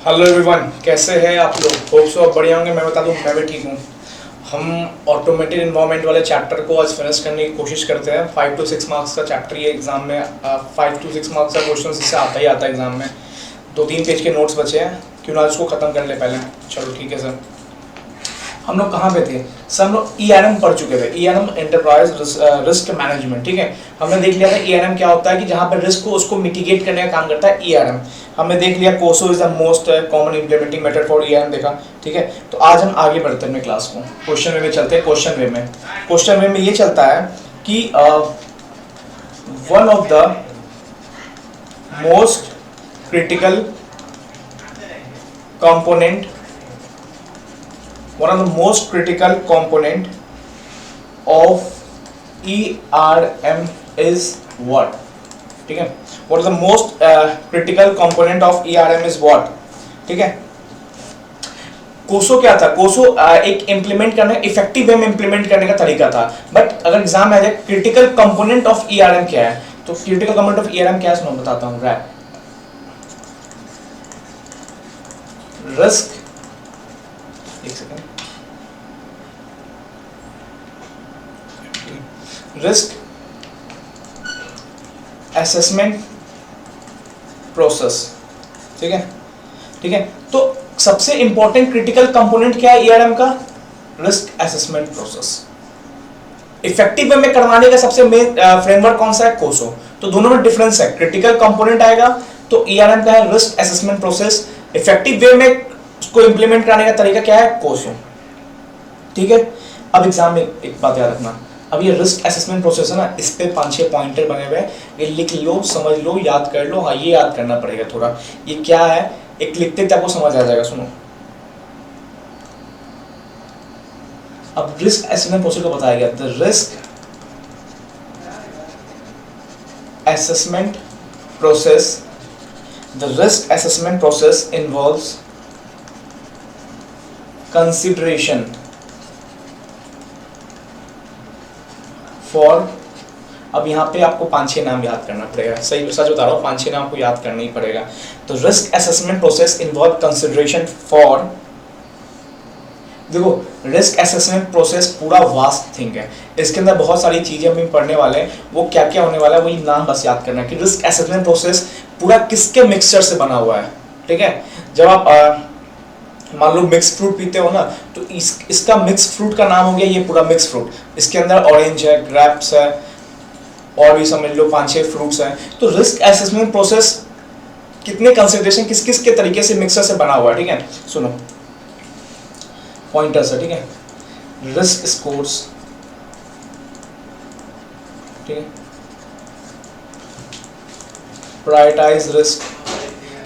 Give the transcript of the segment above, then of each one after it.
Hello everyone, कैसे हैं आप लोग? होप सो आप बढ़िया होंगे। मैं बता दूं, मैं भी ठीक हूँ। हम ऑटोमेटेड इन्वायरमेंट वाले चैप्टर को आज फिनिश करने की कोशिश करते हैं। 5 to 6 मार्क्स का चैप्टर ये एग्जाम में 5 to 6 मार्क्स का क्वेश्चन इससे आता ही आता है एग्जाम में। 2-3 पेज के नोट्स बचे हैं, क्यों ना उसको ख़त्म कर ले पहले। चलो ठीक है सर। हम लोग कहाँ पे थे सर? हम लोग ERM पढ़ चुके थे, ERM एंटरप्राइज रिस्क मैनेजमेंट। ठीक है, हमने देख लिया था ERM क्या होता है, कि जहाँ पर रिस्क को उसको मिटिगेट करने का काम करता है ERM। हमने देख लिया कोसो is the most common implementing method for ERM देखा। ठीक है, तो आज हम आगे बढ़ते हैं अपने क्लास को। क्वेश्चन वे में चलते हैं। क्वेश्चन वे में ये चलता है कि one of the most critical component, one of the most critical component of ERM is what? ठीक है, what is the most critical component of ERM is what? ठीक है, कोसो क्या था? कोसो एक इम्प्लीमेंट करने, इफेक्टिव वे में इम्प्लीमेंट करने का तरीका था। बट अगर एग्जाम में आ जाए क्रिटिकल कंपोनेंट ऑफ ERM क्या है, तो क्रिटिकल कंपोनेंट ऑफ ERM क्या है सुनो बताता हूँ। रिस्क, एक सेकंड, रिस्क असेसमेंट प्रोसेस। ठीक है, ठीक है, तो सबसे इंपॉर्टेंट क्रिटिकल कंपोनेंट क्या है ERM का? Risk assessment process. Effective way में करवाने का सबसे मेन फ्रेमवर्क कौन सा है? कोसो। तो दोनों में डिफरेंस है, क्रिटिकल कंपोनेंट आएगा तो ERM का है risk assessment process. Effective way में उसको इंप्लीमेंट कराने का तरीका क्या है? कोसो। ठीक है, अब एग्जाम में एक बात याद रखना, अब ये रिस्क असेसमेंट प्रोसेस है ना, इस पे 5-6 पॉइंटर बने हुए हैं, ये लिख लो, समझ लो, याद कर लो। हाँ, ये याद करना पड़ेगा थोड़ा। ये क्या है, एक लिखते ही आपको समझ आ जाएगा। सुनो, अब रिस्क असेसमेंट प्रोसेस को बताया गया, the risk assessment process, the risk assessment process involves consideration for, अब यहाँ पे आपको 5-6 नाम याद करना पड़ेगा। सही सच बता रहा हूँ, 5-6 नाम आपको याद करना ही पड़ेगा। तो risk assessment process involve consideration for, देखो रिस्क असेसमेंट प्रोसेस पूरा वास्ट थिंग है, इसके अंदर बहुत सारी चीजें हम पढ़ने वाले हैं। वो क्या क्या होने वाला है वही नाम बस याद करना है कि रिस्क असेसमेंट प्रोसेस पूरा किसके मिक्सचर से बना हुआ है। ठीक है, जब आप मान लो मिक्स फ्रूट पीते हो ना, तो इसका मिक्स फ्रूट का नाम हो गया ये पूरा मिक्स फ्रूट। इसके अंदर ऑरेंज है, ग्रेप्स है, और भी समझ लो 5-6 फ्रूट्स हैं। तो रिस्क असेसमेंट प्रोसेस कितने कंसिडरेशन किस किस के तरीके से मिक्सर से बना हुआ है। ठीक है, सुनो पॉइंटर्स है। ठीक है, रिस्क स्कोर्स, ठीक है, प्रायोरिटाइज रिस्क,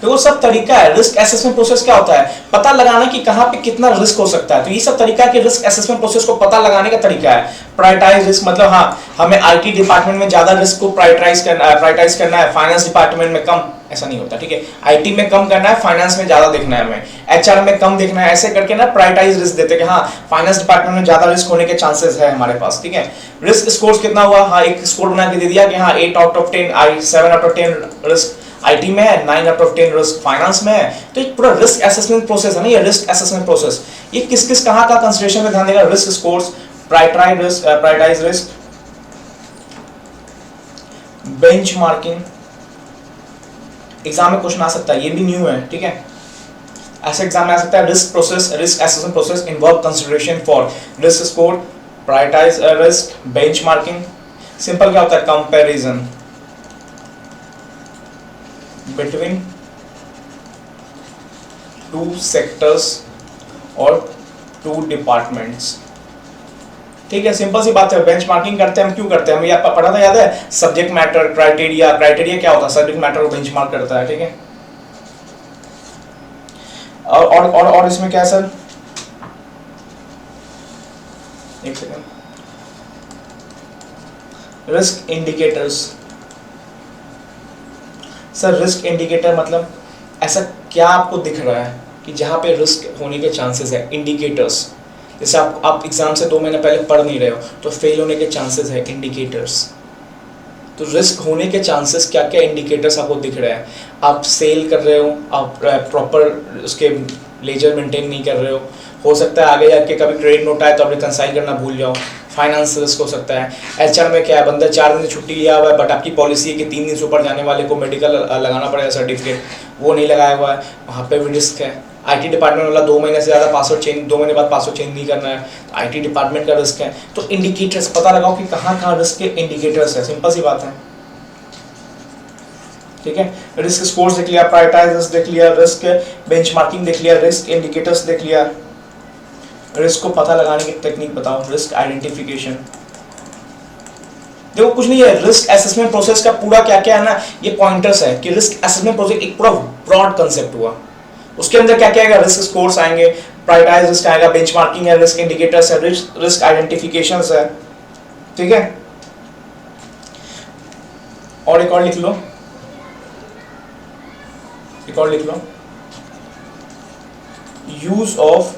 तो वो सब तरीका है। रिस्क असेसमेंट प्रोसेस क्या होता है? पता लगाना कि कहाँ पे कितना रिस्क हो सकता है। तो ये सब तरीका कि रिस्क असेसमेंट प्रोसेस को पता लगाने का तरीका है। प्रायोरिटाइज रिस्क मतलब हाँ, हमें IT डिपार्टमेंट में ज्यादा रिस्क को प्रायोरिटाइज करना है, फाइनेंस डिपार्टमेंट में कम, ऐसा नहीं होता। ठीक है, IT में कम करना है, फाइनेंस में ज्यादा देखना है, हमें HR में कम देखना है, ऐसे करके ना प्रायोरिटाइज रिस्क देते कि हाँ फाइनेंस डिपार्टमेंट में ज्यादा रिस्क होने के चांसेस है हमारे पास। ठीक है, रिस्क स्कोर कितना हुआ? हाँ, एक स्कोर बना के दे दिया कि हाँ 8 out of 10, 7 out of 10 risk IT में है, 9 out of 10 रिस्क फाइनेंस में है। तो एक पूरा रिस्क असेसमेंट प्रोसेस है ना ये रिस्क असेसमेंट प्रोसेस। ये किस किस कहाँ का कंसिडरेशन में ध्यान देगा? Risk scores, prioritise risk, benchmarking. Exam में क्वेश्चन आ सकता है, ये भी न्यू है। ठीक है, ऐसे एग्जाम में आ सकता है risk process, risk assessment process involve consideration for risk score, prioritise risk, benchmarking. Simple क्या होता है? कंपैरिजन between two sectors और two departments। ठीक है, सिंपल सी बात है। बेंचमार्किंग करते हैं हम, क्यों करते हैं? हमें आपका पढ़ा था, याद है? Subject matter, criteria. क्राइटेरिया क्या होता है? सब्जेक्ट मैटर को बेंचमार्क करता है। ठीक है, और इसमें क्या है सर? एक second, risk indicators. Sir risk indicator मतलब ऐसा क्या आपको दिख रहा है कि जहाँ पे रिस्क होने के चांसेस है? इंडिकेटर्स, जैसे आप एग्जाम से 2 महीने पहले पढ़ नहीं रहे हो तो फेल होने के चांसेस है, इंडिकेटर्स। तो रिस्क होने के चांसेस क्या क्या इंडिकेटर्स आपको दिख रहे हैं। आप सेल कर रहे हो, आप प्रॉपर उसके लेजर मेंटेन नहीं कर रहे हो सकता है आगे जाके कभी क्रेडिट नोट आए तो आप रिकंसाइल करना भूल जाओ, फाइनेंस रिस्क हो सकता है। एचआर में क्या है, बंदा 4 दिन की छुट्टी लिया हुआ है बट आपकी पॉलिसी है कि 3 दिन से ऊपर जाने वाले को मेडिकल लगाना पड़ेगा सर्टिफिकेट, वो नहीं लगाया हुआ है, वहाँ पे भी रिस्क है। आईटी डिपार्टमेंट वाला 2 महीने से ज़्यादा पासवर्ड चेंज, 2 महीने बाद पासवर्ड चेंज नहीं करना है, तो आईटी डिपार्टमेंट का रिस्क है। तो इंडिकेटर्स पता लगाओ कि कहाँ कहाँ रिस्क के इंडिकेटर्स है, सिंपल सी बात है, ठीक है। रिस्क स्कोर्स देख लिया, प्रायोरिटाइज रिस्क देख लिया, रिस्क बेंचमार्किंग देख लिया, रिस्क इंडिकेटर्स देख लिया, रिस्क को पता लगाने की टेक्निक बताओ, रिस्क आइडेंटिफिकेशन। देखो कुछ नहीं है, रिस्क असेसमेंट प्रोसेस का पूरा क्या क्या है ना, ये पॉइंटर्स है कि रिस्क असेसमेंट प्रोसेस एक पूरा ब्रॉड कंसेप्ट हुआ, उसके अंदर क्या क्या आएगा, रिस्क स्कोर्स आएंगे, प्रायोरिटाइज रिस्क आएगा, बेंचमार्किंग है, रिस्क इंडिकेटर्स है, रिस्क आइडेंटिफिकेशंस है, ठीक है। और एक और लिख लो, एक और लिख लो, use of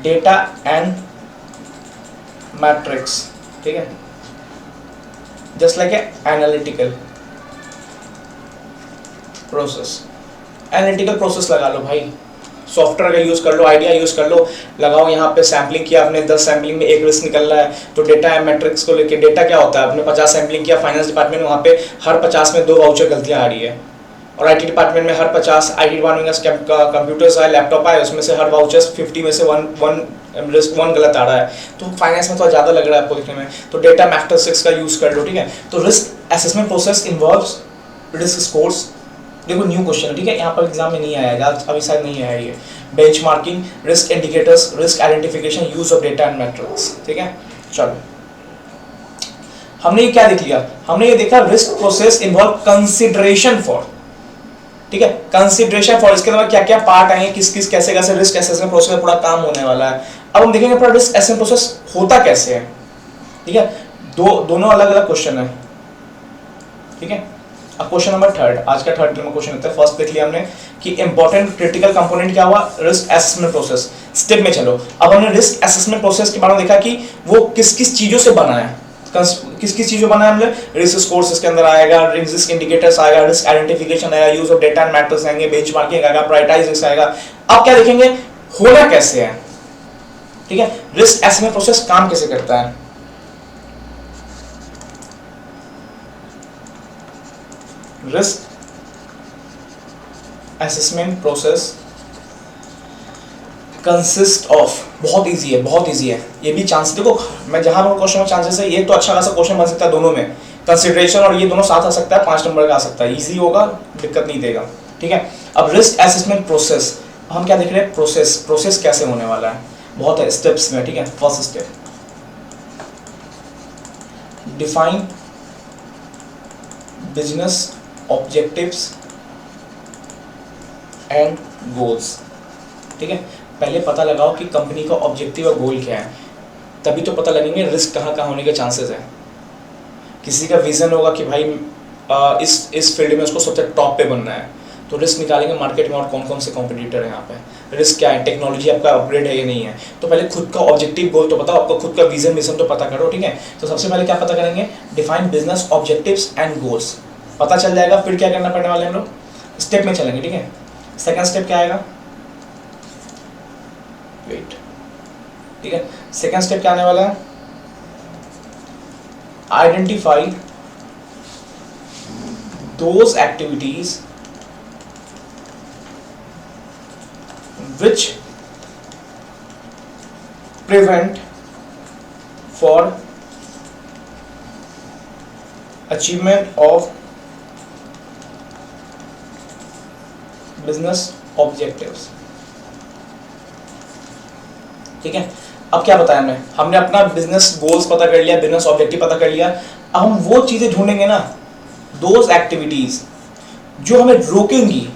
data and metrics, ठीक है, just like analytical process. Analytical process लगा लो भाई, सॉफ्टवेयर का यूज कर लो, आइडिया यूज कर लो, लगाओ यहाँ पे सैम्पलिंग किया आपने, 10 सैम्पलिंग में एक रिस्क निकल रहा है, तो डेटा एंड मैट्रिक्स को लेके, डेटा क्या होता है, आपने 50 सैम्पलिंग किया फाइनेंस डिपार्टमेंट में, वहाँ पे हर 50 में 2 वाउचर गलतियाँ आ रही है, और आईटी डिपार्टमेंट में हर 50 आईटी डिपार्टमेंट का कंप्यूटर्स आए, लैपटॉप आए, उसमें से हर वाउचर्स 50 में से वन गलत आ रहा है, तो फाइनेंस में थोड़ा ज़्यादा लग रहा है आपको दिखने में, तो डेटा मैट्रिक्स का यूज़ कर लो, ठीक है। तो risk assessment process involves risk scores, देखो न्यू क्वेश्चन, ठीक है, यहाँ पर एग्जाम में नहीं आएगा, अभी शायद नहीं आया ये, benchmarking, risk indicators, risk identification, use of data and metrics, ठीक है। चलो हमने ये क्या देख लिया, हमने ये देखा risk process involve consideration for, ठीक है, कंसिडरेशन फॉर, इसके अलावा क्या क्या पार्ट आएंगे, किस किस कैसे कैसे रिस्क असेसमेंट प्रोसेस में पूरा काम होने वाला है। अब हम देखेंगे पूरा रिस्क असेसमेंट प्रोसेस होता कैसे है, ठीक है, दोनों अलग अलग क्वेश्चन है, ठीक है। अब क्वेश्चन नंबर 3, आज का 3rd नंबर क्वेश्चन है। फर्स्ट देख लिया हमने कि इंपॉर्टेंट क्रिटिकल कंपोनेंट क्या हुआ, रिस्क असेसमेंट प्रोसेस। स्टेप में चलो, अब हमने रिस्क असेसमेंट प्रोसेस के बारे में देखा कि वो किस किस चीजों से बना है, किस किस चीजों बना है हमने, रिस्क स्कोर्स इसके अंदर आएगा, रिस्क इंडिकेटर्स आएगा, रिस्क आइडेंटिफिकेशन आएगा, use of data and matrix आएंगे, बेंचमार्किंग आएगा, प्रायोरिटाइज रिस्क आएगा। अब क्या देखेंगे, होना कैसे है, ठीक है, रिस्क असेसमेंट प्रोसेस काम कैसे करता है। Risk assessment process consist of, बहुत इजी है, बहुत इजी है, ये भी चांस देखो, मैं जहां क्वेश्चन में चांसेस है, ये तो अच्छा खासा क्वेश्चन बन सकता है दोनों में, कंसिडरेशन और ये दोनों साथ आ सकता है, 5 नंबर का आ सकता है, इजी होगा, दिक्कत नहीं देगा, ठीक है। अब रिस्क असेसमेंट प्रोसेस, हम क्या देख रहे हैं, प्रोसेस कैसे होने वाला है, बहुत है स्टेप्स में, ठीक है। First step, define business objectives and goals, ठीक है। पहले पता लगाओ कि कंपनी का ऑब्जेक्टिव और गोल क्या है, तभी तो पता लगेंगे रिस्क कहाँ कहाँ होने के चांसेस है। किसी का विजन होगा कि भाई इस फील्ड में उसको सबसे टॉप पे बनना है, तो रिस्क निकालेंगे मार्केट में और कौन कौन से कॉम्पिटिटर है यहाँ पे, रिस्क क्या है, टेक्नोलॉजी आपका अपग्रेड है या नहीं है, तो पहले खुद का ऑब्जेक्टिव गोल तो बताओ, आपको खुद का विजन तो पता करो, ठीक है। तो सबसे पहले क्या पता करेंगे, define business objectives and goals, पता चल जाएगा, फिर क्या करना पड़ने वाले हम लोग, स्टेप में चलेंगे, ठीक है। सेकंड स्टेप क्या आएगा, वेट, ठीक है, सेकंड स्टेप क्या आने वाला है, identify those activities which prevent for achievement of business objectives, ठीक है। अब क्या बताया हमने अपना बिजनेस गोल्स पता कर लिया, बिजनेस ऑब्जेक्टिव पता कर लिया, अब हम वो चीजें ढूंढेंगे ना, दोज एक्टिविटीज जो हमें रोकेंगी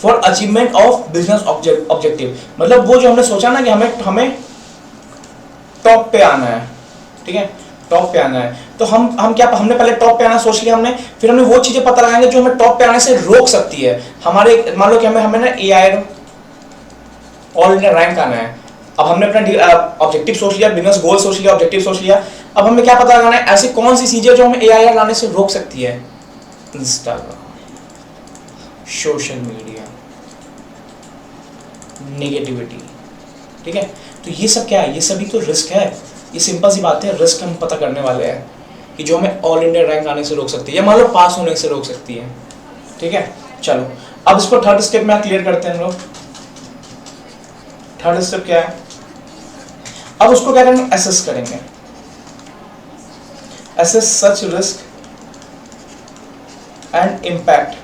for achievement of business objective, मतलब वो जो हमने सोचा ना कि हमें टॉप पे आना है, ठीक है, टॉप पे आना है, तो हम क्या, हमने पहले टॉप पे आना सोच लिया हमने, फिर हमने वो चीजें पता लगाएंगे जो हमें टॉप पे आने से रोक सकती है। हमारे मान लो कि हमें ना AI ऑल इंडिया रैंक आना है, अब हमने अपना ऑब्जेक्टिव सोच लिया, बिजनेस गोल सोच लिया, ऑब्जेक्टिव सोच लिया, अब हमें क्या पता लगाना है, ऐसी कौन सी चीजें जो हमें AIR लाने से रोक सकती है। इंस्टाग्राम, सोशल मीडिया, नेगेटिविटी, ठीक है। तो ये सब क्या है, ये सभी तो रिस्क है। ये सिंपल सी बात है, रिस्क हम पता करने वाले हैं कि जो हमें ऑल इंडिया रैंक आने से रोक सकती है या मान लो पास होने से रोक सकती है, ठीक है। चलो अब इसको थर्ड स्टेप में क्लियर करते हैं हम लोग। थर्ड स्टेप क्या है, अब उसको क्या करेंगे, एसेस करेंगे। Assess such risk and impact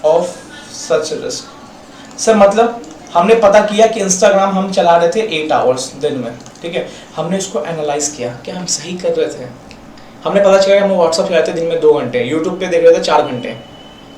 of such risk. Sir मतलब हमने पता किया कि इंस्टाग्राम हम चला रहे थे 8 आवर्स दिन में, ठीक है। हमने उसको एनालाइज किया, क्या हम सही कर रहे थे। हमने पता चला कि हम व्हाट्सअप चलाते थे दिन में 2 घंटे, यूट्यूब पे देख रहे थे 4 घंटे।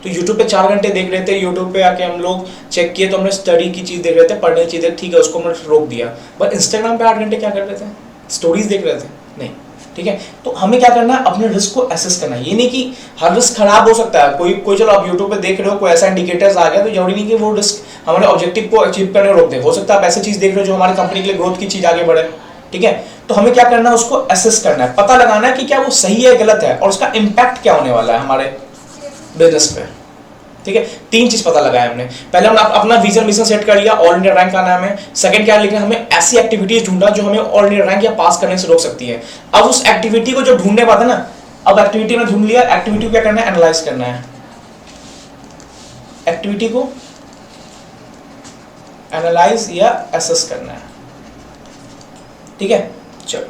तो यूट्यूब पे 4 घंटे देख रहे थे, यूट्यूब पे आके हम लोग चेक किए तो हमने स्टडी की चीज़ देख रहे थे, पढ़ने की चीज़, ठीक है, उसको हमने रोक दिया। बट इंस्टाग्राम पे 8 घंटे क्या कर रहे थे, स्टोरीज देख रहे थे, नहीं, ठीक है। तो हमें क्या करना है, अपने रिस्क को एसेस करना है। ये नहीं कि हर रिस्क खराब हो सकता है, कोई चलो आप यूट्यूब पे देख रहे हो, कोई ऐसा इंडिकेटर्स आ गया तो जरूरी नहीं कि वो रिस्क हमारे ऑब्जेक्टिव को अचीव करने रोक दे। हो सकता है आप ऐसी चीज देख रहे हो जो हमारी कंपनी के लिए ग्रोथ की चीज आगे बढ़े, ठीक है। तो हमें क्या करना है, उसको एसेस करना है, पता लगाना है कि क्या वो सही है गलत है और उसका इम्पैक्ट क्या होने वाला है हमारे बिजनेस पे, ठीक है। 3 चीज पता लगाया हमने। पहले हमने अपना विजन मिशन सेट कर लिया, ऑल इंडिया रैंक आना है हमें। सेकंड क्या लिखना, हमें ऐसी एक्टिविटीज ढूंढा जो हमें ऑल इंडिया रैंक या पास करने से रोक सकती है। अब उस एक्टिविटी को जो ढूंढने बात है ना, अब एक्टिविटी में ढूंढ लिया, एक्टिविटी को क्या करना है, एनालाइज करना है। एक्टिविटी को एनालाइज या एसेस करना है, ठीक है। चलो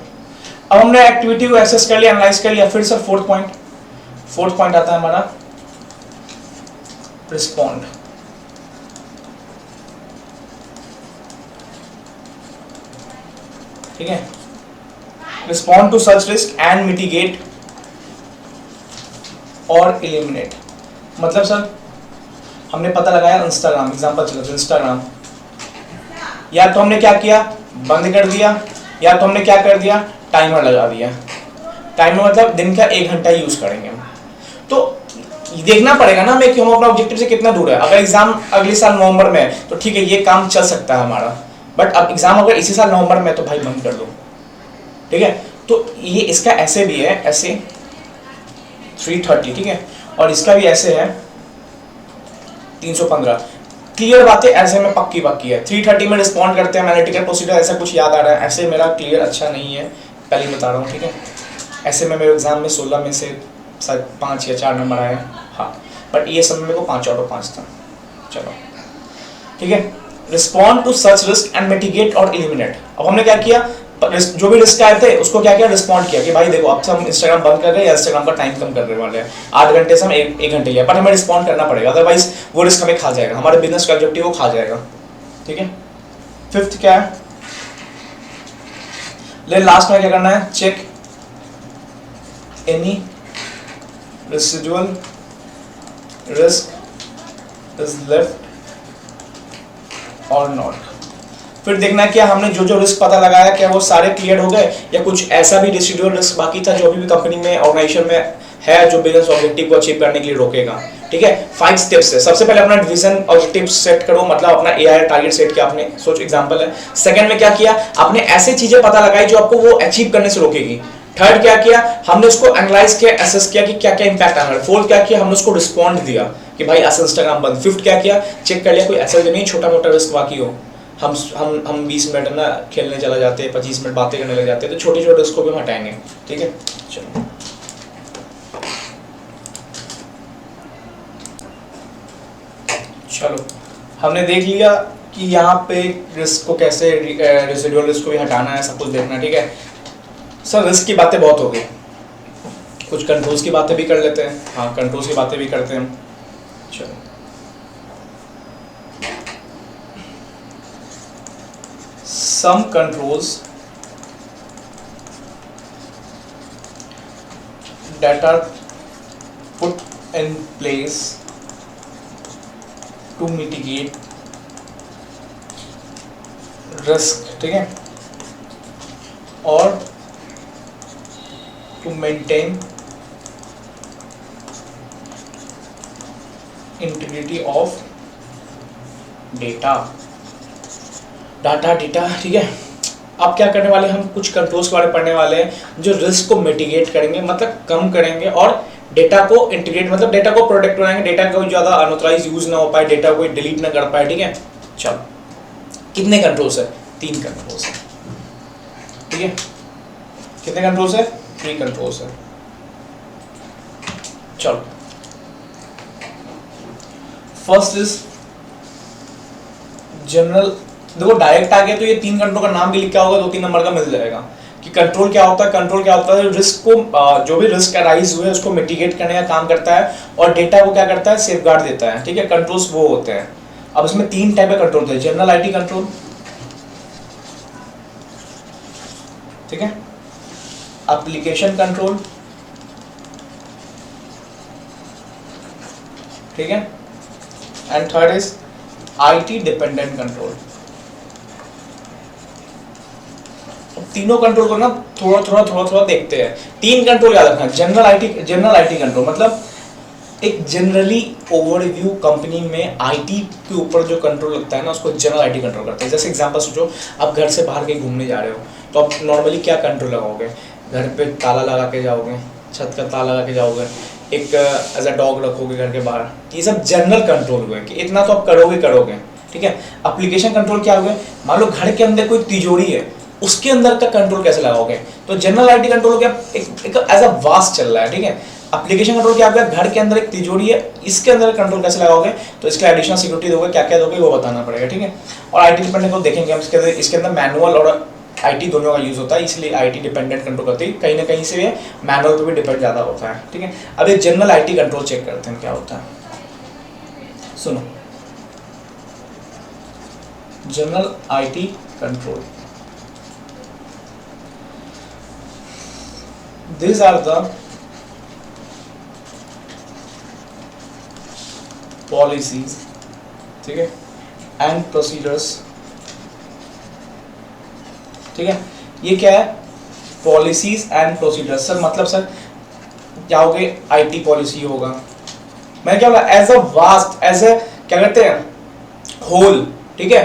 अब हमने एक्टिविटी को एसेस कर लिया, एनालाइज कर लिया। फिर सर फोर्थ पॉइंट आता है हमारा रिस्पॉन्ड। ठीक है, respond to such risk and mitigate और एलिमिनेट। मतलब सर हमने पता लगाया इंस्टाग्राम, एग्जांपल चलो इंस्टाग्राम, या तो हमने क्या किया, बंद कर दिया, या तो हमने क्या कर दिया, टाइमर लगा दिया। टाइमर मतलब दिन का 1 घंटा यूज करेंगे हम। तो देखना पड़ेगा ना हमें कि हम अपना ऑब्जेक्टिव से कितना दूर है। अगर एग्जाम अगले साल नवंबर में है तो ठीक है, ये काम चल सकता है हमारा। बट अब एग्जाम अगर इसी साल नवंबर में है तो भाई बंद कर दो, ठीक है। तो ये इसका ऐसे भी है, ऐसे 330, ठीक है, और इसका भी ऐसे है 315। क्लियर बात है, ऐसे में पक्की है। 330 में रिस्पॉन्ड करते हैं, एनालिटिकल प्रोसीजर ऐसा कुछ याद आ रहा है। ऐसे मेरा क्लियर अच्छा नहीं है, पहले बता रहा हूँ, ठीक है। ऐसे में मेरे एग्जाम में 16 में से शायद 5 या 4 नंबर आए, हाँ। बट ये सब में मेरे को 5 आउट ऑफ 5 था। चलो ठीक है, respond to such risk and mitigate और एलिमिनेट। अब हमने क्या किया, जो भी रिस्क आए थे उसको क्या किया, रिस्पॉन्ड किया कि भाई देखो अब से हम इंस्टाग्राम बंद कर रहे हैं या इंस्टाग्राम का टाइम कम करने वाले हैं। 8 घंटे से हम 1 घंटे लिया, पर हमें रिस्पॉन्ड करना पड़ेगा, अदरवाइज वो रिस्क हमें खा जाएगा, हमारे बिजनेस का ऑब्जेक्टिव वो खा जाएगा, ठीक है। फिफ्थ क्या है, ले लास्ट में क्या करना है, check any residual risk is left or not। फिर देखना है क्या हमने जो रिस्क पता लगाया क्या वो सारे क्लियर हो गए या कुछ ऐसा भी रेसिडुअल रिस्क बाकी था जो भी कंपनी में ऑर्गेनाइजेशन में है जो बिजनेस ऑब्जेक्टिव को अचीव करने के लिए रोकेगा, ठीक है। 5 स्टेप्स है। सबसे पहले अपना डिवीजन ऑब्जेक्टिव सेट करो, मतलब अपना एआई टारगेट सेट किया आपने, सोच एग्जांपल है। सेकंड में क्या किया, आपने ऐसे चीजें पता लगाई जो आपको वो अचीव करने से रोकेगी। थर्ड क्या किया, हमने उसको एनालाइज किया, एसेस किया कि क्या क्या इंपैक्ट आना है। फोर्थ क्या किया, हमने उसको रिस्पॉन्ड दिया कि भाई ऐसा इंस्टाग्राम बंद। फिफ्थ क्या किया, चेक कर लिया कोई ऐसा नहीं छोटा मोटा रिस्क बाकी हो। हम 20 मिनट ना खेलने चला जाते हैं, 25 मिनट बातें करने लग जाते हैं, तो छोटे छोटे रिस्क को भी हम हटाएंगे, ठीक है। चलो हमने देख लिया कि यहाँ पे रिस्क को कैसे, रेसिडुअल रिस्क को भी हटाना है, सब कुछ देखना, ठीक है। सर रिस्क की बातें बहुत हो गई, कुछ कंट्रोल्स की बातें भी कर लेते हैं। हाँ, कंट्रोल्स की बातें भी करते हैं हम। चलो some controls that are put in place to mitigate risk, ठीक है, और to maintain integrity of data, ठीक है। अब क्या करने वाले हम, कुछ कंट्रोल्स के बारे में पढ़ने वाले हैं जो रिस्क को मिटिगेट करेंगे, मतलब कम करेंगे और डेटा को इंटीग्रेट मतलब डेटा को प्रोटेक्ट बनाएंगे, डेटा का ज्यादा अनऑथराइज यूज ना हो पाए, डेटा को डिलीट ना कर पाए, ठीक है। चलो कितने कंट्रोल्स है? 3 कंट्रोल्स है, ठीक है। कितने कंट्रोल्स है? 3 कंट्रोल्स है। चलो फर्स्ट इज जनरल, देखो डायरेक्ट आ गया तो ये 3 कंट्रोल का नाम भी लिखा होगा, 2-3 नंबर का मिल जाएगा कि कंट्रोल क्या होता है। कंट्रोल क्या होता है? रिस्क को, जो भी रिस्क अराइज हुए उसको मिटिगेट करने का काम करता है और डेटा को क्या करता है? सेफगार्ड देता है, ठीक है। कंट्रोल्स वो होते हैं। अब इसमें 3 टाइप के कंट्रोल होते हैं, जनरल आईटी कंट्रोल, ठीक है, एप्लीकेशन कंट्रोल, ठीक है, and third is IT dependent control. तीनों कंट्रोल को ना थोड़ा देखते हैं। 3 कंट्रोल याद रखना। जनरल आईटी कंट्रोल मतलब एक जनरली ओवरव्यू कंपनी में आईटी के ऊपर जो कंट्रोल लगता है ना उसको जनरल आईटी कंट्रोल करते हैं। जैसे एग्जांपल सोचो, आप घर से बाहर कहीं घूमने जा रहे हो तो आप नॉर्मली क्या कंट्रोल लगाओगे? घर पे ताला लगा के जाओगे, छत का ताला लगा के जाओगे, एक एज अ डॉग रखोगे घर के बाहर। ये सब जनरल कंट्रोल हुए कि इतना तो आप करोगे, ठीक है। एप्लीकेशन कंट्रोल क्या हुए? मान लो घर के अंदर कोई तिजोरी है, उसके अंदर का कंट्रोल कैसे लगाओगे? तो जनरल आईटी कंट्रोल क्या एक एज अ वास्ट चल रहा है, ठीक है। एप्लीकेशन कंट्रोल क्या होगा? घर के अंदर एक तिजोरी है, इसके अंदर कंट्रोल कैसे लगाओगे? तो इसके एडिशनल सिक्योरिटी दोगे, क्या क्या दोगे वो बताना पड़ेगा, ठीक है। और आईटी डिपेंडेंट को देखेंगे हम, इसके अंदर मैनुअल और आईटी दोनों का यूज होता है, इसलिए आईटी डिपेंडेंट कंट्रोल करते हैं। कहीं ना कहीं से मैनुअल पे भी डिपेंड ज़्यादा होता है, ठीक है। अब ये जनरल आईटी कंट्रोल चेक करते हैं क्या होता है। सुनो, general IT control, these are the policies, ठीक है, एंड प्रोसीजर्स, ठीक है। ये क्या है? Policies and procedures. सर मतलब सर क्या हो गए? आईटी पॉलिसी होगा, मैंने क्या बोला? As a vast, as a क्या करते हैं होल, ठीक है,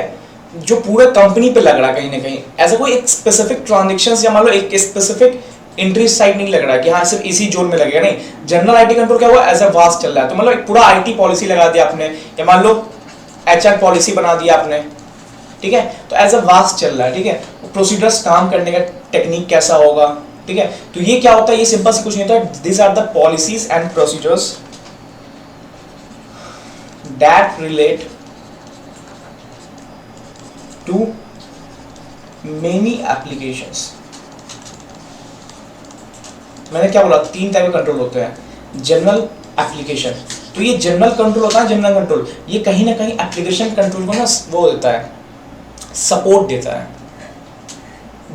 जो पूरे कंपनी पे लग रहा है कहीं ना कहीं। ऐसा कोई एक स्पेसिफिक ट्रांजेक्शन या मान लो एक स्पेसिफिक एंट्री साइड नहीं लग रहा है कि हाँ सिर्फ इसी जोन में लगेगा, नहीं। जनरल आईटी कंट्रोल क्या हुआ? एज अ वास्ट चल रहा है। तो मतलब एक पूरा आईटी पॉलिसी लगा दिया आपने, या मान लो एचआर पॉलिसी बना दिया आपने, ठीक है। तो एज अ वास्ट चल रहा है, ठीक है। प्रोसीजर्स, काम करने का टेक्निक कैसा होगा, ठीक है। तो ये क्या होता है? ये सिंपल से कुछ नहीं होता। This are the policies and procedures that relate to many applications. मैंने क्या बोला? 3 टाइप के कंट्रोल होते हैं। जनरल एप्लीकेशन, तो ये जनरल कंट्रोल होता है। जनरल कंट्रोल ये कहीं ना कहीं एप्लीकेशन कंट्रोल को ना वो देता है, सपोर्ट देता है।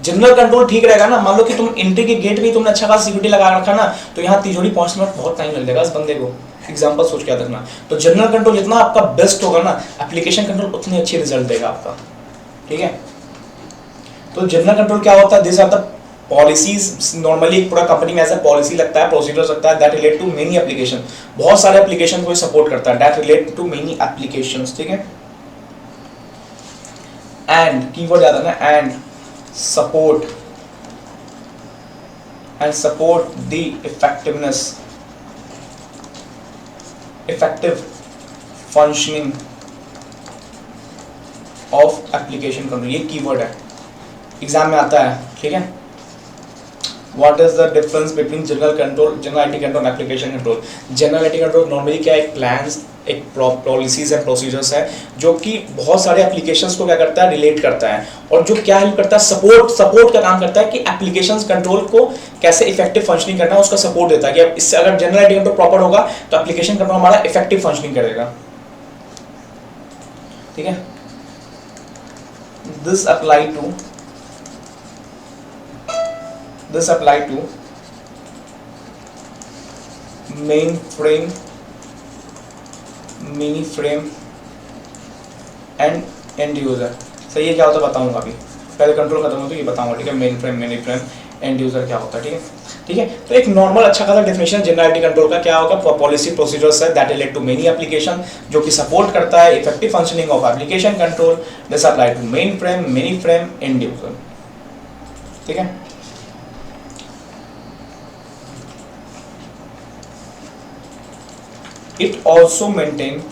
जनरल कंट्रोल ठीक रहेगा ना, मान लो कि तुम एंट्री के गेट पे तुमने अच्छा खासा सिक्योरिटी लगा रखा ना, तो यहाँ तिजोरी पहुंचने में बहुत टाइम लग जाएगा इस बंदे को। एग्जांपल सोच के याद रखना। तो जनरल कंट्रोल जितना आपका बेस्ट होगा ना, एप्लीकेशन कंट्रोल उतनी अच्छी रिजल्ट देगा आपका, ठीक है। तो जनरल कंट्रोल क्या होता है? This are the policies. Normally पूरा कंपनी में ऐसा पॉलिसी लगता है, प्रोसीजर्स लगता है, that relate to many application, बहुत सारे एप्लीकेशन को सपोर्ट करता है, that relate to many applications, ठीक है। एंड कीवर्ड याद है ना, and support the effective functioning of application control. ये कीवर्ड है, एग्जाम में आता है, ठीक है। What is the difference between general IT control, application control? General IT control normally क्या है? एक प्लान्स, एक पॉलिसीज एंड प्रोसीजर्स है जो कि बहुत सारे एप्लीकेशंस को क्या करता है? रिलेट करता है। और जो क्या हेल्प करता है? सपोर्ट का काम करता है कि एप्लीकेशंस कंट्रोल को कैसे इफेक्टिव फंक्शनिंग करना है, उसका सपोर्ट देता है कि अब इससे अगर जनरल आईटी कंट्रोल प्रॉपर होगा तो एप्लीकेशन कंट्रोल हमारा इफेक्टिव फंक्शनिंग करेगा, ठीक है। This apply to mainframe, miniframe and end user। सही है, क्या होता है बताऊंगा अभी, पहले कंट्रोल खत्म हो तो ये बताऊंगा, ठीक है। mainframe, miniframe, end user क्या होता है, ठीक है, ठीक है। तो एक नॉर्मल अच्छा खासा डेफिनेशन जनरल आईटी कंट्रोल का क्या होगा? पॉलिसी प्रोसीजर्स है that relate to many application, जो कि सपोर्ट करता है effective functioning of application control. This apply to mainframe, miniframe, end user, ठीक है। It also maintain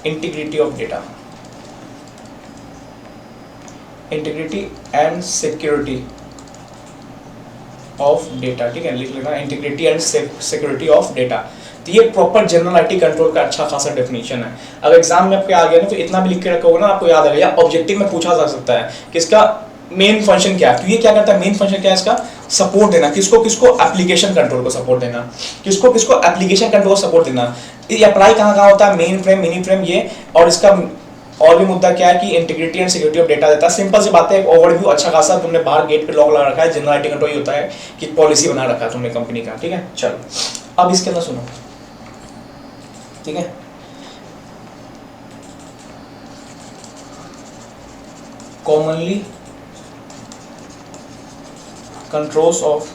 integrity of data, integrity and security of data, ठीक है, लिख लेना, integrity and security of data. तो ये प्रॉपर जनरल आईटी कंट्रोल का अच्छा खासा डेफिनेशन है। अगर एग्जाम में आपके आ गया ना तो इतना भी लिख के रखोगे ना आपको याद आएगा, या ऑब्जेक्टिव में पूछा जा सकता है कि इसका मेन फंक्शन क्या है। तो ये क्या करता है, मेन फंक्शन क्या है इसका, सपोर्ट देना, किसको किसको, एप्लीकेशन कंट्रोल को सपोर्ट देना, किसको किसको, एप्लीकेशन कंट्रोल सपोर्ट देना। ये अप्लाई कहाँ कहाँ होता है, मेन फ्रेम, मिनी फ्रेम, ये। और इसका और भी मुद्दा क्या है कि integrity and security of data देता है। सिंपल सी बात है, एक ओवरव्यू अच्छा खासा, तुमने बाहर गेट पे लॉक लगा रखा है, जनरल आईटी कंट्रोल होता है कि पॉलिसी बना रखा है तुमने कंपनी का, ठीक है। चलो अब इसके अंदर सुनो, ठीक है। Commonly controls of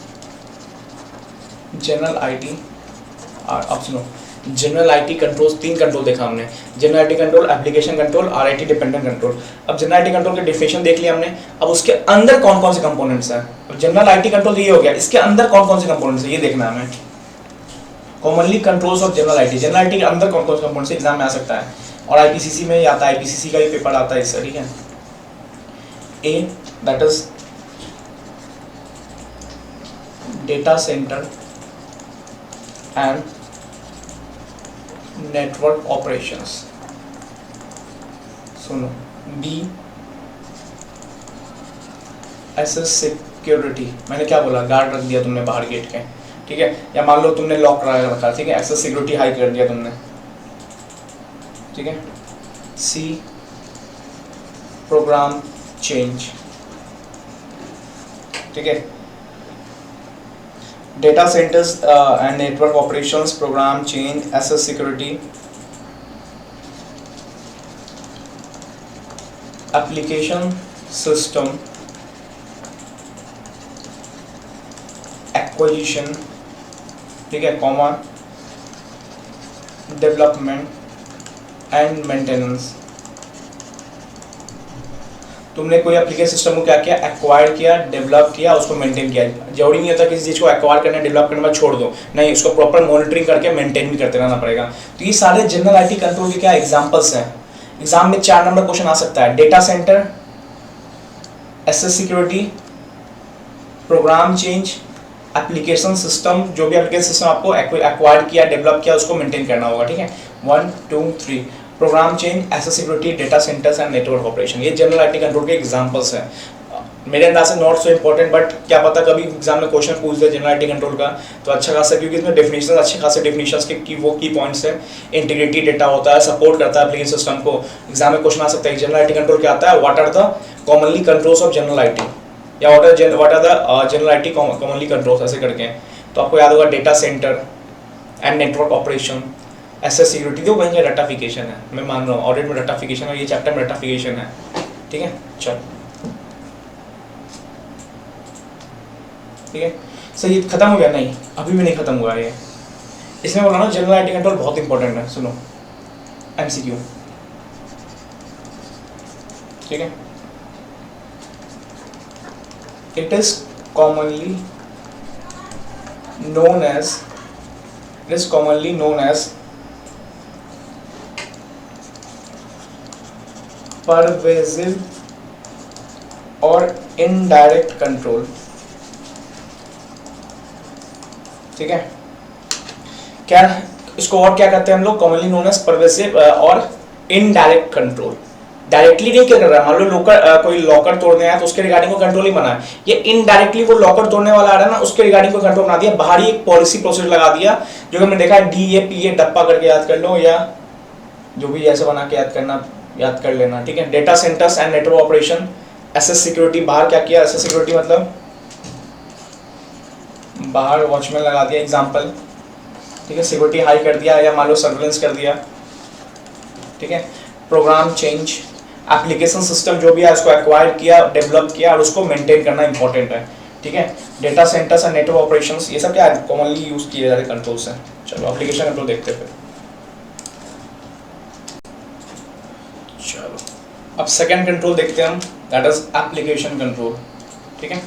general IT, अब सुनो, जनरल आईटी कंट्रोल्स, तीन कंट्रोल देखा हमने, general IT control, application control, RIT dependent control. अब जनरल आईटी कंट्रोल के डेफिनेशन देख लिया हमने, अब उसके अंदर कौन कौन से कंपोनेंट्स हैं। अब जनरल आईटी कंट्रोल ये हो गया, इसके अंदर कौन कौन से कंपोनेंट्स हैं ये देखना है हमें। Commonly controls of general IT, general IT के अंदर कौन कौन से कंपोनेंट्स एग्जाम में आ सकता है, और आईपीसीसी में ही आता है, आईपीसीसी का ही पेपर आता है इससे, ठीक है। A that is data centre and network operations, सुनो। बी एसएस सिक्योरिटी, मैंने क्या बोला, गार्ड रख दिया तुमने बाहर गेट के, ठीक है, या मान लो तुमने लॉक करा रखा, ठीक है, एक्सेस सिक्योरिटी हाई कर दिया तुमने, ठीक है। सी प्रोग्राम चेंज, ठीक है, data centres and network operations, program change, access security, application system acquisition, ठीक है, कॉमा डेवलपमेंट एंड मेंटेनेंस। तुमने कोई एप्लीकेशन सिस्टम को क्या किया, एक्वायर किया, डेवलप किया, उसको मेंटेन किया। जरूरी नहीं होता किसी चीज को एक्वायर करने, डेवलप करने में छोड़ दो, नहीं, उसको प्रॉपर मॉनिटरिंग करके मेंटेन भी करते रहना पड़ेगा। तो ये सारे जनरल आईटी कंट्रोल के क्या एग्जांपल्स हैं। एग्जाम में 4 नंबर क्वेश्चन आ सकता है, data centre, access security, program change, application system, जो भी एप्लीकेशन सिस्टम आपको एक्वायर किया, डेवलप किया, उसको मेंटेन करना होगा, ठीक है। 1 2 3 program change, access security, data centres and network operation, ये जनरल आईटी कंट्रोल के एग्जांपल्स हैं। मेरे अंदाज से नॉट सो इंपॉर्टेंट, बट क्या पता कभी एग्जाम में क्वेश्चन पूछ दे जनरल आईटी कंट्रोल का, तो अच्छा खासा, क्योंकि इसमें डेफिनेशन, अच्छे खासे डेफिनेशंस के की पॉइंट्स है। इंटीग्रिटी डेटा होता है, सपोर्ट करता है एप्लीकेशन सिस्टम को, एग्जाम में क्वेश्चन आ सकता है। जनरल आईटी कंट्रोल क्या आता है, what are the commonly controls of general IT, या what are the general IT commonly controls, ऐसे करके। तो आपको याद होगा data centre and network operation, SS security, तो वहीं का डाटाफिकेशन है, मैं मान रहा हूँ ऑडिट में डाटाफिकेशन है, ये चैप्टर में डाटाफिकेशन है, ठीक है। चलो ठीक है, सही, खत्म हो गया? नहीं, अभी भी नहीं खत्म हुआ ये। इसमें बोला ना जनरल आईटी कंट्रोल बहुत इंपॉर्टेंट है, सुनो, एमसीक्यू, ठीक है। It is commonly known as pervasive और इनडायरेक्ट कंट्रोल, ठीक है। क्या इसको और क्या कहते हैं हम लोग, कॉमनली नोन एज परवेसिव और इनडायरेक्ट कंट्रोल। डायरेक्टली नहीं क्या कर रहा है, मान लो कोई लॉकर तोड़ने आया तो उसके रिगार्डिंग को कंट्रोल ही बना है, ये इनडायरेक्टली वो लॉकर तोड़ने वाला आ रहा है ना, उसके रिगार्डिंग को कंट्रोल बना दिया, बाहरी एक पॉलिसी प्रोसेस लगा दिया, जो हमने देखा है DAPA डप्पा करके याद कर लो, या जो भी ऐसे बना के याद कर लेना, ठीक है। Data centres and network operation, SS security, बाहर क्या किया, एसएस सिक्योरिटी मतलब बाहर वॉचमैन लगा दिया, एग्जाम्पल, ठीक है, सिक्योरिटी हाई कर दिया, या मान लो सर्वेलेंस कर दिया, ठीक है। प्रोग्राम चेंज, एप्लीकेशन सिस्टम जो भी है उसको एक्वायर किया, डेवलप किया, और उसको मेंटेन करना इंपॉर्टेंट है, ठीक है। Data centres and network operations, ये सब क्या है, कॉमनली यूज किए जाते कंट्रोल्स हैं। चलो एप्लीकेशन कंट्रोल देखते हैं फिर। चलो अब सेकंड कंट्रोल देखते हैं हम, दैट इज एप्लीकेशन कंट्रोल, ठीक है।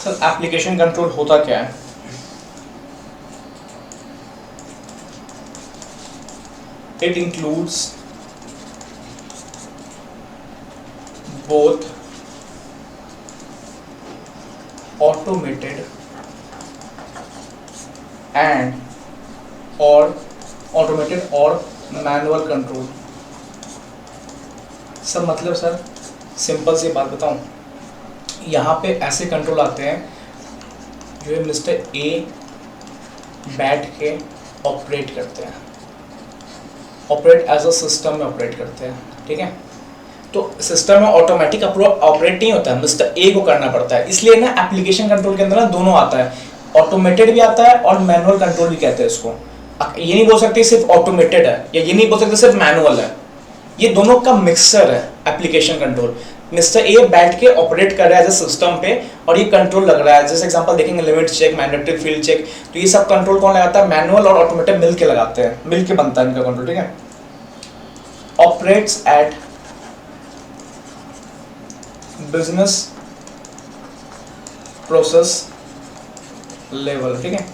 सर एप्लीकेशन कंट्रोल होता क्या है? इट इंक्लूड्स बोथ automated और मैनुअल कंट्रोल। सर मतलब सर सिंपल सी बात बताऊं, यहाँ पे ऐसे कंट्रोल आते हैं जो है मिस्टर ए बैठ के ऑपरेट करते हैं, ऑपरेट एज अ सिस्टम में ऑपरेट करते हैं, ठीक है। तो सिस्टम में ऑटोमेटिक ऑपरेट नहीं होता है, मिस्टर ए को करना पड़ता है। इसलिए ना एप्लीकेशन कंट्रोल के अंदर ना दोनों आता है, ऑटोमेटेड भी आता है और मैनुअल कंट्रोल भी कहते हैं इसको। ये नहीं बोल सकते सिर्फ ऑटोमेटेड है, या ये नहीं बोल सकते सिर्फ मैनुअल है, ये दोनों का मिक्सर है एप्लीकेशन कंट्रोल। मिस्टर ए बैठ के ऑपरेट कर रहा है एज ए सिस्टम पे और ये कंट्रोल लग रहा है। जैसे एग्जांपल देखेंगे limit check, mandatory field check, तो ये सब कंट्रोल कौन लगाता है? मैनुअल और ऑटोमेटेड मिल के लगाते हैं, मिल के बनता है इनका कंट्रोल, ठीक है। Operates at business process level, ठीक है।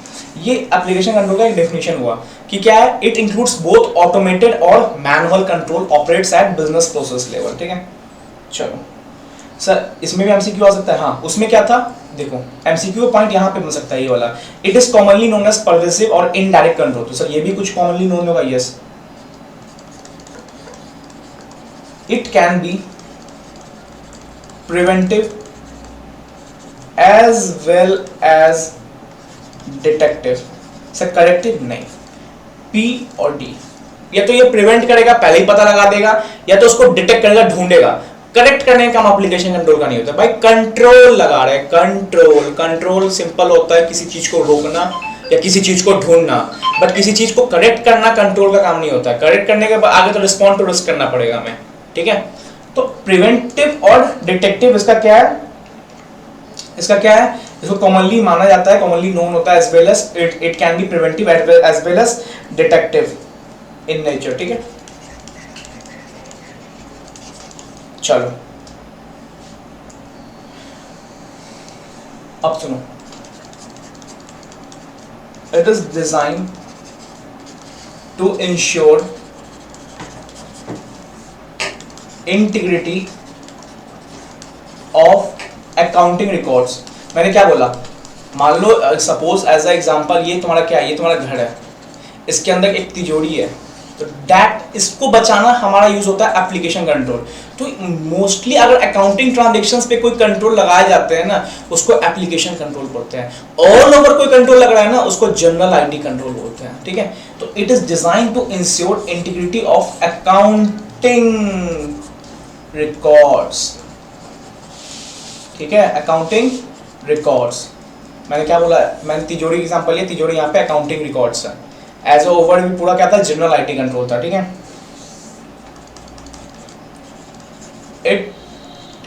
ये एप्लीकेशन कंट्रोल का एक डेफिनेशन हुआ कि क्या है, इट इंक्लूड्स बोथ ऑटोमेटेड और manual control, operates at business process level, ठीक है। चलो सर इसमें भी एमसीक्यू आ सकता है, हाँ उसमें क्या था देखो, एमसीक्यू पॉइंट यहाँ पे मिल सकता है ये वाला, it is commonly known as pervasive और इनडायरेक्ट कंट्रोल। तो सर ये भी कुछ कॉमनली नोन होगा, yes. It can be preventive as well as detective। Sir corrective नहीं, P और D, या तो ये प्रिवेंट करेगा पहले ही पता लगा देगा, या तो उसको डिटेक्ट करेगा ढूंढेगा। करेक्ट करने का काम एप्लीकेशन कंट्रोल का नहीं होता भाई, कंट्रोल लगा रहे हैं, कंट्रोल सिंपल होता है किसी चीज को रोकना या किसी चीज को ढूंढना, बट किसी चीज को करेक्ट करना कंट्रोल का काम नहीं होता। करेक्ट करने के बाद आगे तो रिस्पॉन्ड टू रिस्क करना पड़ेगा हमें, ठीक है। तो प्रिवेंटिव और डिटेक्टिव इसका क्या है, इसको कॉमनली माना जाता है, कॉमनली नोन होता है as well as it can be preventive as well as detective in nature, ठीक है। चलो अब सुनो, it is design to ensure integrity of accounting records. मैंने क्या बोला, मान लो सपोज एज अ एग्जांपल ये तुम्हारा क्या है, ये तुम्हारा घर है, इसके अंदर एक तिजोरी है, तो दैट इसको बचाना हमारा यूज होता है एप्लीकेशन कंट्रोल। तो मोस्टली अगर अकाउंटिंग ट्रांजैक्शंस पे कोई कंट्रोल लगाए जाते हैं ना, उसको एप्लीकेशन कंट्रोल बोलते हैं। ऑल ओवर कोई कंट्रोल लग रहा है ना, उसको जनरल आईडी कंट्रोल बोलते हैं, ठीक है। तो it is design to ensure integrity of accounting records, ठीक है, अकाउंटिंग रिकॉर्ड्स। मैंने क्या बोला, मैंने तिजोरी की एग्जांपल लिया, तिजोरी यहाँ पे अकाउंटिंग रिकॉर्ड्स है। एज ओवर भी पूरा क्या था, जनरल आईटी कंट्रोल था, ठीक है।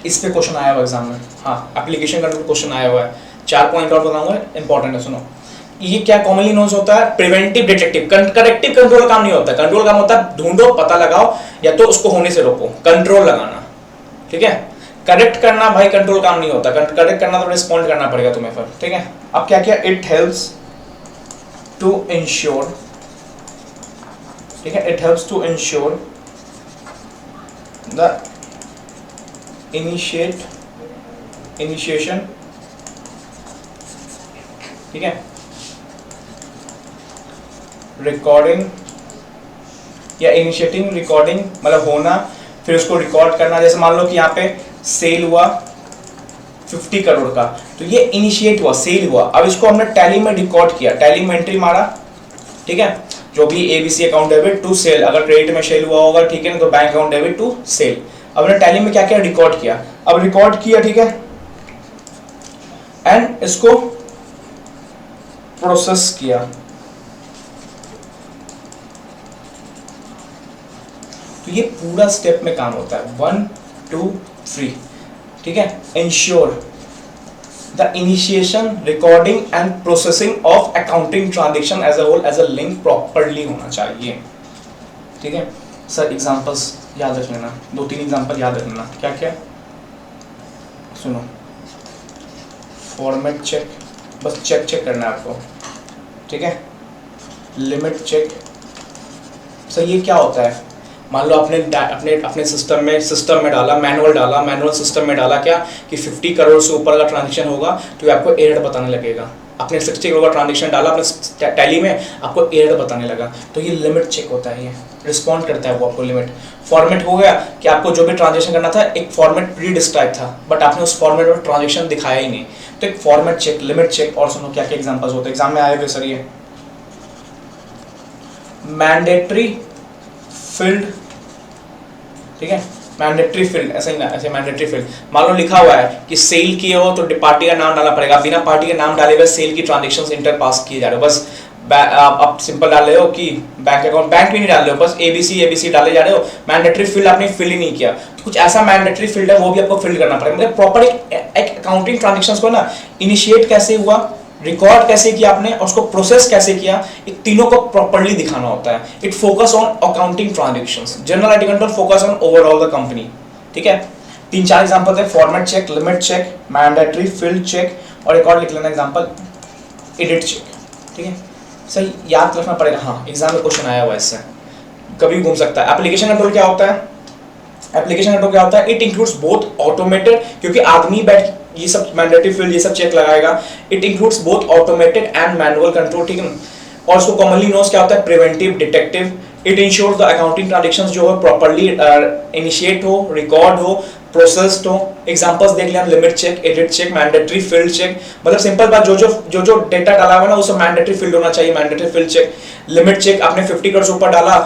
इस पे क्वेश्चन आया हुआ एग्जाम में, हाँ एप्लीकेशन कंट्रोल क्वेश्चन आया हुआ है। 4 पॉइंट और बताऊंगा, इंपॉर्टेंट है, सुनो। ये क्या कॉमनली नोन होता है, प्रिवेंटिव डिटेक्टिव। करेक्टिव कंट्रोल काम नहीं होता, कंट्रोल काम होता है ढूंढो, पता लगाओ, या तो उसको होने से रोको, कंट्रोल लगाना, ठीक है। करेक्ट करना भाई कंट्रोल काम नहीं होता, करेक्ट करना तो रिस्पॉन्ड करना पड़ेगा तुम्हें फिर, ठीक है। अब क्या किया, इट हेल्प्स टू इंश्योर, ठीक है, it helps to ensure the initiation, ठीक है, रिकॉर्डिंग या इनिशिएटिंग रिकॉर्डिंग मतलब होना, फिर उसको रिकॉर्ड करना। जैसे मान लो कि यहाँ पे सेल हुआ 50 करोड़ का, तो ये इनिशिएट हुआ, सेल हुआ, अब इसको हमने टैली में रिकॉर्ड किया, टैली में एंट्री मारा, ठीक है, जो भी ABC account debit to sale, अगर क्रेडिट में सेल हुआ होगा, ठीक है ना, तो bank account debit to sale. अब हमने टैली में क्या किया, रिकॉर्ड किया, अब रिकॉर्ड किया, ठीक है, एंड इसको प्रोसेस किया। तो ये पूरा स्टेप में काम होता है, 1 2 3, ठीक है। Ensure the initiation, recording and processing of accounting transaction as a whole, as a link properly होना चाहिए, ठीक है। सर एग्जांपल्स याद रख लेना, 2-3 एग्जांपल याद रख लेना, क्या क्या, सुनो। फॉर्मेट चेक, बस चेक करना है आपको, ठीक है। लिमिट चेक, सर ये क्या होता है? मान लो आपने अपने सिस्टम में डाला, मैनुअल सिस्टम में डाला क्या कि 50 करोड़ से ऊपर का ट्रांजेक्शन होगा तो आपको एरर बताने लगेगा। आपने 60 करोड़ का ट्रांजेक्शन डाला अपने टैली में, आपको एरर बताने लगा, तो ये लिमिट चेक होता है, ये रिस्पॉन्ड करता है वो आपको लिमिट। फॉर्मेट हो गया कि आपको जो भी ट्रांजेक्शन करना था एक फॉर्मेट प्री डिस्क्राइब था, बट आपने उस फॉर्मेट में ट्रांजेक्शन दिखाया ही नहीं, तो एक फॉर्मेट चेक, लिमिट चेक। और सुनो क्या क्या एग्जांपल्स होते हैं, एग्जाम में आए हुए सर ये मैंडेटरी फील्ड, ठीक है, मैंडेटरी फील्ड, ऐसे ही ना, ऐसे मैंडेटरी फील्ड। मान लो लिखा हुआ है कि सेल किए हो तो पार्टी का नाम डालना पड़ेगा, बिना पार्टी का नाम डाले हुए सेल की ट्रांजेक्शंस इंटर पास किए जा रहे हो, बस आप सिंपल डाल रहे हो कि बैंक अकाउंट, बैंक भी नहीं डाल रहे हो, बस एबीसी डाले जा रहे हो, मैंडेटरी फील्ड आपने फिल ही नहीं किया, तो कुछ ऐसा मैंडेटरी फील्ड है वो भी आपको फिल करना पड़ेगा। मतलब प्रॉपर एक अकाउंटिंग ट्रांजेक्शंस को ना इनिशिएट कैसे हुआ, रिकॉर्ड कैसे किया आपने, और उसको प्रोसेस कैसे किया, इन तीनों को प्रॉपर्ली दिखाना होता है। It focus on accounting transactions, general IT control focus on overall the company, ठीक है। 3-4 एग्जांपल है, format check, limit check, mandatory field check, और एक और लिख लेना एग्जांपल एडिट चेक, ठीक है। सही याद रखना पड़ेगा, हाँ एग्जाम में क्वेश्चन आया हुआ है इससे, कभी घूम सकता है। एप्लीकेशन कंट्रोल क्या होता है? एप्लीकेशन कंट्रोल क्या होता है? इट इंक्लूड्स बोथ ऑटोमेटेड, क्योंकि आदमी बैठ ये सब मैंडेटरी फील्ड ये सब चेक लगाएगा, it includes both automated and manual control, ठीक है। और उसको कॉमनली नोस क्या होता है? Preventive, detective. It ensures the accounting transactions जो है प्रॉपर्ली इनिशिएट हो, रिकॉर्ड हो, प्रोसेस्ड हो। एग्जांपल्स देख लें, limit check, edit check, mandatory field check, मतलब सिंपल बात, जो डेटा डाला हुआ ना वो सब मैंडेटरी फील्ड होना चाहिए, mandatory field check. Limit check, आपने 50 करोड़ से ऊपर डाला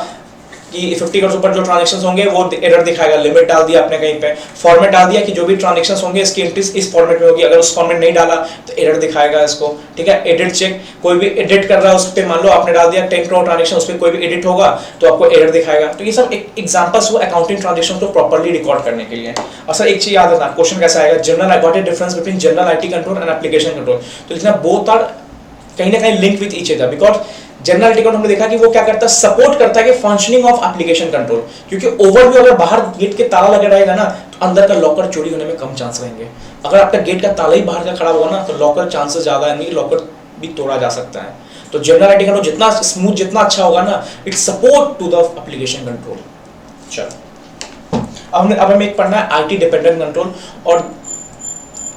कि 50 करोड़ से ऊपर जो ट्रांजैक्शंस होंगे वो एरर दिखाएगा, लिमिट डाल दिया आपने कहीं पे, फॉर्मेट डाल दिया कि जो भी ट्रांजैक्शंस होंगे इसकी एंट्रीज इस फॉर्मेट में होगी, अगर उस फॉर्मेट नहीं डाला तो एरर दिखाएगा इसको, ठीक है। एडिट चेक, कोई भी एडिट कर रहा है उस पे, मान लो आपने डाल दिया 10 करोड़ ट्रांजैक्शन, उस पे कोई भी एडिट होगा तो आपको एरर दिखाएगा। तो ये सब एग्जांपल्स हुआ अकाउंटिंग ट्रांजैक्शन को प्रॉपर्ली रिकॉर्ड करने के लिए। और सर एक चीज याद रखना, क्वेश्चन कैसा आएगा, general what is difference between general IT control and application control, तो लिखना बोथ आर कहीं ना कहीं link with each other, because general IT control हमने देखा कि वो क्या करता है, सपोर्ट करता है कि फंक्शनिंग ऑफ एप्लीकेशन कंट्रोल, क्योंकि ओवरव्यू अगर बाहर गेट के ताला लगा रहेगा ना तो अंदर का लॉकर चोरी होने में कम चांस रहेंगे। अगर आपका गेट का ताला ही बाहर का खड़ा होगा ना तो लॉकर चांसेस ज्यादा है नहीं, लॉकर भी तोड़ा जा सकता है। तो जनरल आईटी कंट्रोल जितना स्मूथ, जितना अच्छा होगा ना, it support to the application control. चलो अब हमें एक पढ़ना है आईटी डिपेंडेंट कंट्रोल, और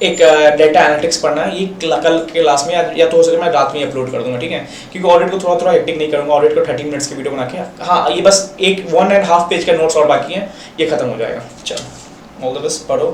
एक डेटा एनालिटिक्स पढ़ना है। ये कल के क्लास में या तो हो सके मैं रात में अपलोड कर दूंगा, ठीक है, क्योंकि ऑडिट को थोड़ा हेक्टिक नहीं करूंगा, ऑडिट को 30 मिनट्स की वीडियो बना के, हाँ ये बस एक 1.5 पेज का नोट्स और बाकी है, ये खत्म हो जाएगा। चलो ऑल द बेस्ट, पढ़ो।